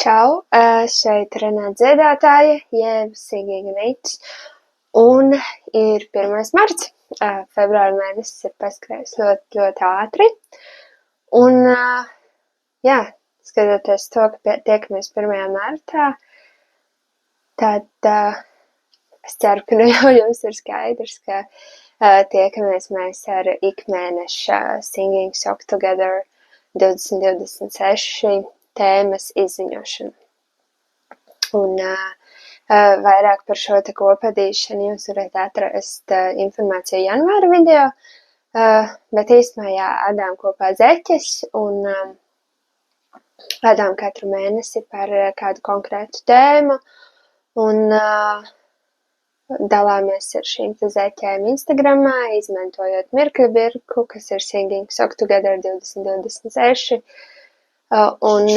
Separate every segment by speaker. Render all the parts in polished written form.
Speaker 1: Čau, šeit Renāta dziedātāja, jeb Sigīga Vīts, un ir 1. marts. Februāra mēnesis ir paskrējis ļoti, ļoti ātri, un, jā, skatoties to, ka tiekamies 1. martā, tad es ceru, ka nu jau jums ir skaidrs, ka tiekamies mēs ar ikmēneša Singing Sock Together 2026 tēmas izziņošanu. Un vairāk par šo te kopādīšanu jūs varat atrast informāciju janvāra video, bet īstenībā jā, ēdām kopā zeķes un ēdām katru mēnesi par kādu konkrētu tēmu un dalāmies ar šīm te zeķēm Instagramā, izmantojot mirkli birku, kas ir Singing Sock Together 2026. Un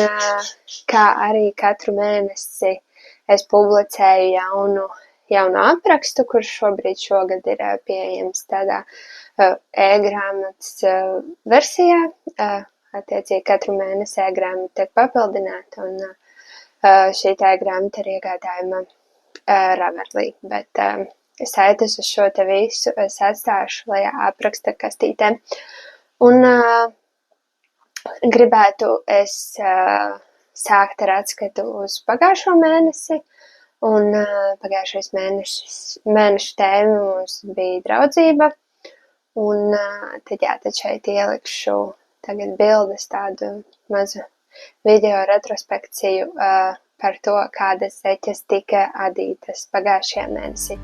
Speaker 1: kā arī katru mēnesi es publicēju jaunu aprakstu, kurš šogad ir pieejams tādā e-grāmatas versijā. Attiecīgi katru mēnesi e-grāmata tiek papildināta, un šī tā e-grāmata ir iegādājama Ravelī, bet saites uz šo te visu es atstāšu lejā apraksta kastītē. Un gribētu es sākt ar atskatu uz pagājušo mēnesi, un pagājušais mēneša tēma mums bija draudzība, un tad šeit ielikšu tagad bildes tādu mazu video retrospekciju par to, kādas zeķes tika adītas pagājušajā mēnesī.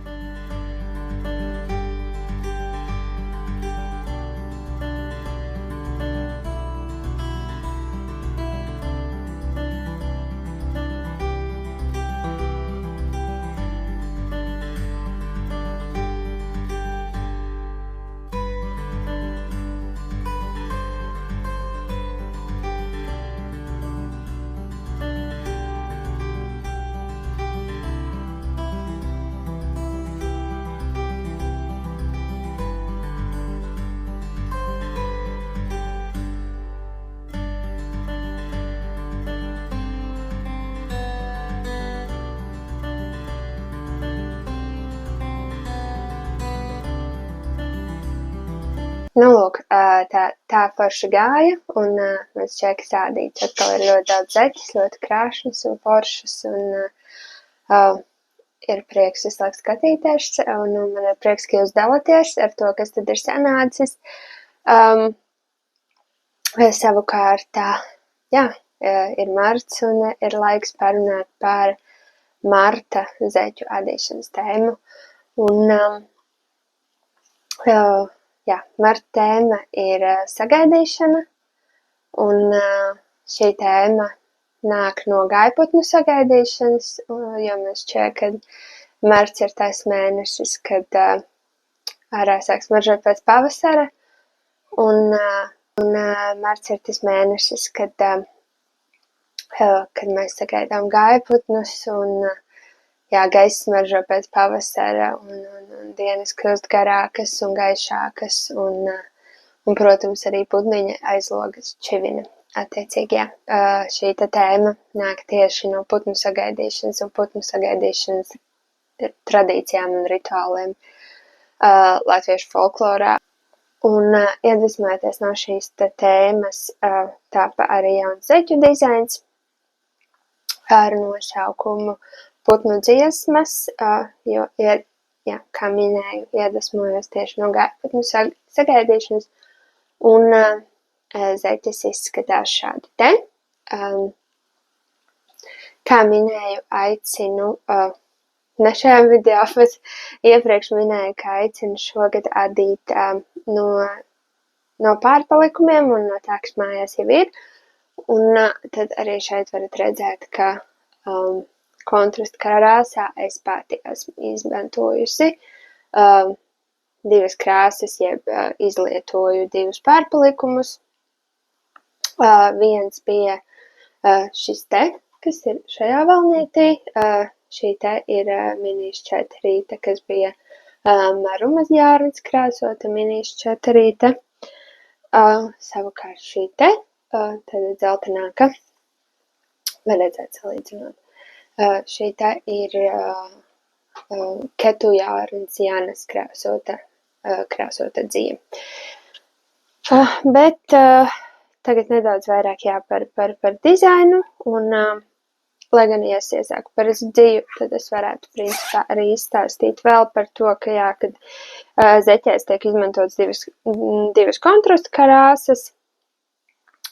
Speaker 1: Nu, lūk, tā forši gāja, un mans čekis ādīts atkal ir ļoti daudz zeķes, ļoti krāšņas un foršas, un ir prieks visu laiku skatīties, un man ir prieks, ka jūs dalāties ar to, kas tad ir sanācis. Savukārt, jā, ir marts, un ir laiks parunāt par marta zeķu ādīšanas tēmu, un jā, marta tēma ir sagaidīšana, un šī tēma nāk no gaiputnu sagaidīšanas, jo mēs šķiet, ka marts ir tas mēnesis, kad ārā sāk smaržot pēc pavasara, un marts ir tas mēnesis, kad mēs sagaidām gaiputnus, un jā, gaiss smaržo pēc pavasara, un dienas kļūst garākas un gaišākas, un protams, arī putniņa aizlogas čivina. Attiecīgi, jā, šī tēma nāk tieši no putnu sagaidīšanas un putnu sagaidīšanas tradīcijām un rituāliem latviešu folklorā. Un iedvesmojoties no šīs tēmas tāpa arī jauns zeķu dizains ar nosaukumu Putnu dziesmas, jo, jā, kā minēju, iedvesmojos tieši no gaiputnu sagaidīšanas, un zeķes izskatās šādi te. Kā minēju, aicinu, ne šajā video, bet iepriekš minēju, ka aicinu šogad adīt no pārpalikumiem un no tā, kas mājās jau ir, un tad arī šeit varat redzēt, ka kontrastu krāsā es pati esmu izmantojusi divas krāsas, jeb izlietoju divus pārpalikumus. Viens bija šis te, kas ir šajā valnītī. Šī te ir minīs četrīte, kas bija marumaz jārns krāsota minīs četrīte. Savukārt šī te, tad dzeltenāka var redzēt salīdzinot. Šī tā ir Ketujārns Jānas krāsota dzīve. Bet tagad nedaudz vairāk par dizainu, un, lai gan iesāku par dzīvi, tad es varētu principā arī izstāstīt vēl par to, ka kad zeķēs tiek izmantotas divas kontrastu krāsas.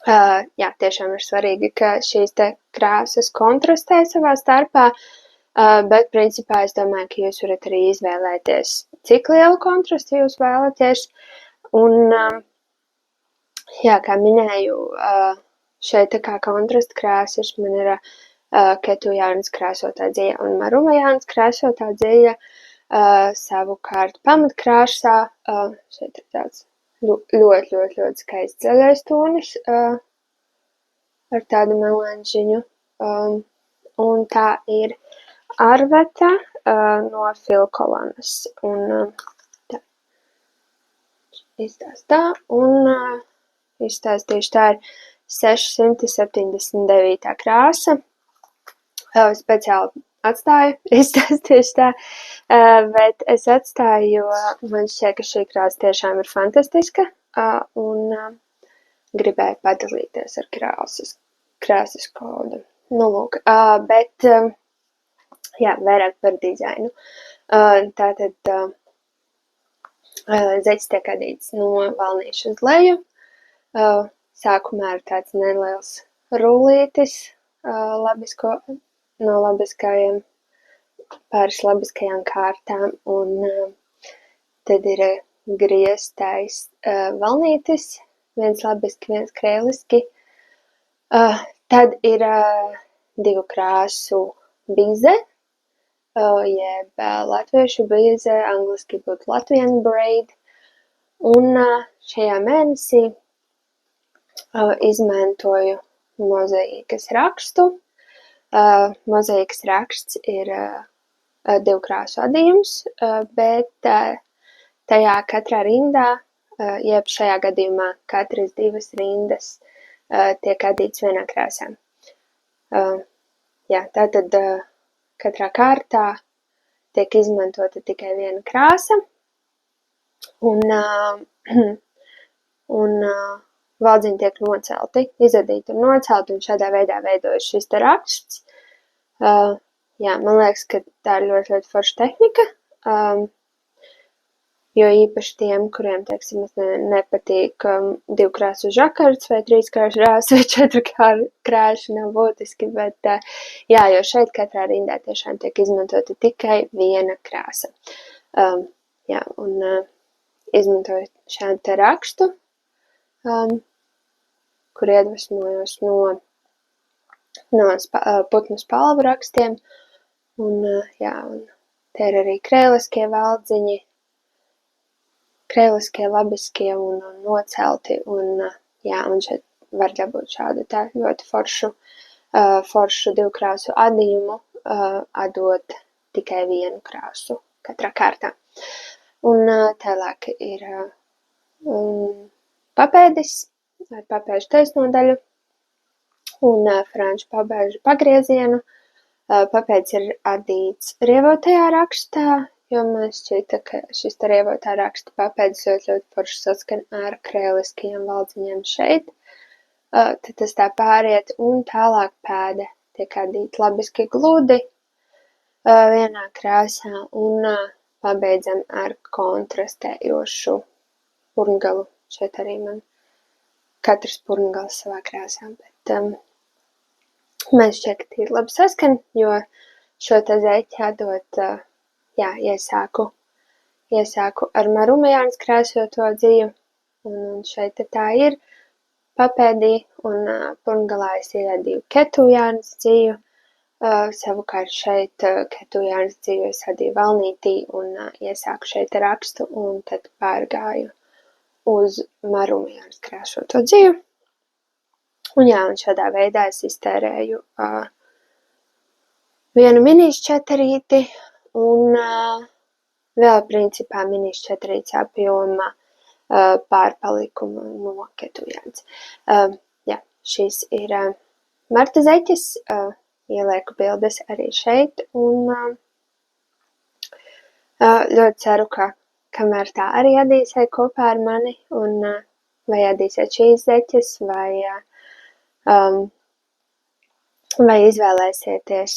Speaker 1: Tiešām ir svarīgi, ka šīs te krāsas kontrastē savā starpā, bet principā es domāju, ka jūs varat arī izvēlēties, cik lielu kontrastu jūs vēlaties. Un, kā minēju, šeit kā kontrasta krāsas man ir Ketujārnas krāsotā dzija un Marumajānas krāsotā dzija. Savukārt pamatkrāsā šeit ir tāds ļoti skaists zaļais tonis ar tādu melanžiņu. Un tā ir Arveta no Filkolanas. Un tā izstāstā. Un izstāstīšu, tā ir 679. krāsa. Speciāli atstāju, izstāstīšu tā, bet es atstāju, jo man šķiet, ka šī krāsa tiešām ir fantastiska, un gribēju padalīties ar krāsas kodu. Nu, lūk, bet, vairāk par dizainu. Tātad zeķis tiek adīts no valnīša uz leju. Sākumā ir tāds neliels rullītis no pāris labiskajām kārtām, un tad ir grieztais valnītis, viens labiski, viens krēliski. Tad ir divu krāsu bize, jeb latviešu bize, angliski būtu Latvian braid, un šajā mēnesī izmantoju mozaīkas rakstu. Mozaīkas raksts ir divu krāsu adījums, bet tajā katrā rindā, jeb šajā gadījumā katras divas rindas tiek adīts vienā krāsā. Tātad katrā kārtā tiek izmantota tikai viena krāsa, un valdziņi tiek nocelti, izadīti un nocelti, un šādā veidā veidojas šis te raksts. Man liekas, ka tā ir ļoti forša tehnika, jo īpaši tiem, kuriem, teiksim, nepatīk divu krāsu žakards vai trīs krāsu krāsa vai četru krāsu, nav būtiski, bet jo šeit katrā rindā tiešām tiek izmantota tikai viena krāsa. Un izmantoju šādu te rakstu, kur iedvesmojos no putnu spalvu rakstiem, un te ir arī krēliskie valdziņi, krēliskie, labiskie un nocelti, un šeit var dabūt šādu tā ļoti foršu divkrāsu adījumu, adot tikai vienu krāsu katrā kārtā. Un tālāk ir papēdis ar papēžu taisnodaļu un franču papēžu pagriezienu. Papēdis ir adīts rievotajā rakstā, jo man šķita, ka šis te rievotā raksta papēdis ļoti forši saskan ar krēliskajiem valdziņiem šeit. Tad tas tā pāriet, un tālāk pēde tiek adīta labiski gludi vienā krāsā, un pabeidzam ar kontrastējošu purngalu. Šeit arī man katrs purngals savā krāsā, bet man šķiet, ka tie ir labi saskan, jo šo te zeķi atdot, iesāku ar Marumajānas krāsoto dziju, un šeit tā ir papēdī, un purngalā es iedīju Ketujārnas dziju, savukārt šeit Ketujārnas dziju es adīju valnītī, un iesāku šeit rakstu, un tad pārgāju uz Marumajānas krāsoto dziju. Un šādā veidā es iztērēju vienu minīšķeterīti un vēl principā minīšķeterītes apjoma pārpalikumu no Ketujārnas. Šis ir Marta Zeķes, ielieku bildes arī šeit, un ļoti ceru, ka kamēr tā arī ēdīsiet kopā ar mani, un vai ēdīsiet šīs zeķes, vai izvēlēsieties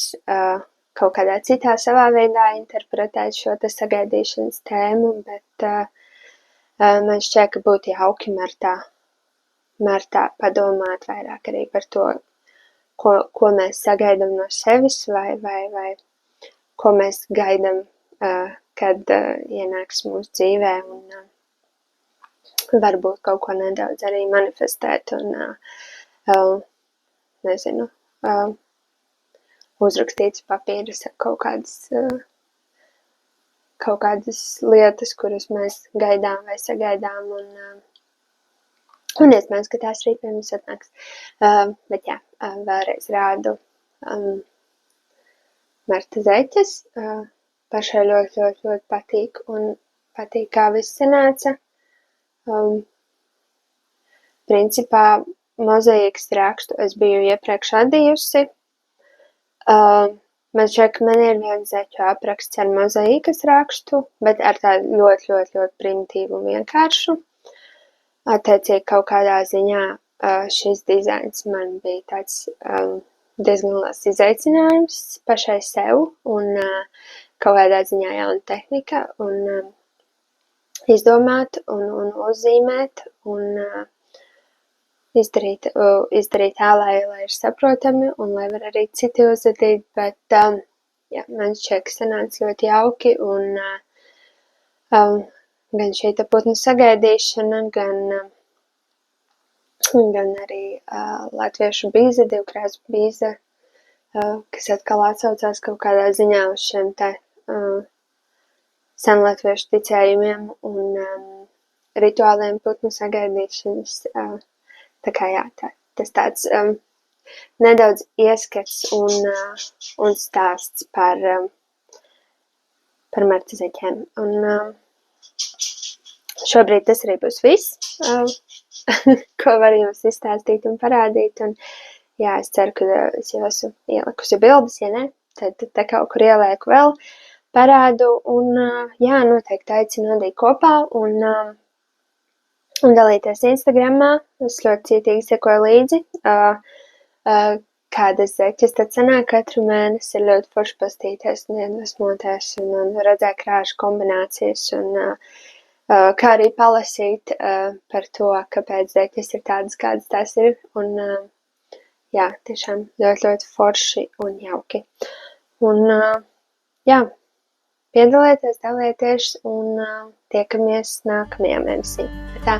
Speaker 1: kaut kādā citā savā veidā interpretēt šo te sagaidīšanas tēmu, bet man šķiet, ka būtu jauki martā padomāt vairāk arī par to, ko mēs sagaidām no sevis, vai ko mēs gaidām, kad ienāks mūsu dzīvē, un varbūt kaut ko nedaudz arī manifestēt, un nezinu, uzrakstīt papīrus kaut kādas lietas, kuras mēs gaidām vai sagaidām, un iespējams, ka tās rīt pie mums atnāks. Bet jā, vēlreiz rādu Marta Zeķes. Pašai ļoti patīk, un patīk, kā viss sanāca. Principā mozaīkas rakstu es biju iepriekš adījusi. Man šķiet, ka man ir viens zeķu apraksts ar mozaīkas rakstu, bet ar tādu ļoti primitīvu un vienkāršu. Attiecīgi kaut kādā ziņā šis dizains man bija tāds diezgan liels izaicinājums pašai sev, un kaut kādā ziņā jauna tehnika, un izdomāt, un uzzīmēt, un izdarīt tā, lai ir saprotami, un lai var arī citi uzvedīt, bet jā, man šķiet, ka sanāca ļoti jauki, un gan šī putnu sagaidīšana, gan arī latviešu bīze, divkrāsmu bīze, kas atkal atsaucās kaut kādā ziņā uz šiem te senlatviešu ticējumiem un rituāliem putnu sagaidīšanas. Tā kā jā, tas tāds nedaudz ieskats un stāsts par Marta Zeķēm. Un šobrīd tas arī būs viss, ko var jums izstāstīt un parādīt. Un jā, es ceru, ka es jau esmu ielikusi bildes, ja ne, tad te kaut kur ielieku vēl parādu. Un jā, noteikti aicinu adīt kopā un dalīties Instagramā. Es ļoti cītīgi sekoju līdzi, kādas zeķes tad sanāk katru mēnesi. Ir ļoti forši pastīties un iedvesmoties un redzēt krāšu kombinācijas un kā arī palasīt par to, kāpēc zeķes ir tādas, kādas tās ir. Un jā, tiešām ļoti forši un jauki. Un jā, piedalieties, dalieties un tiekamies nākamajā mēnesī. Tā.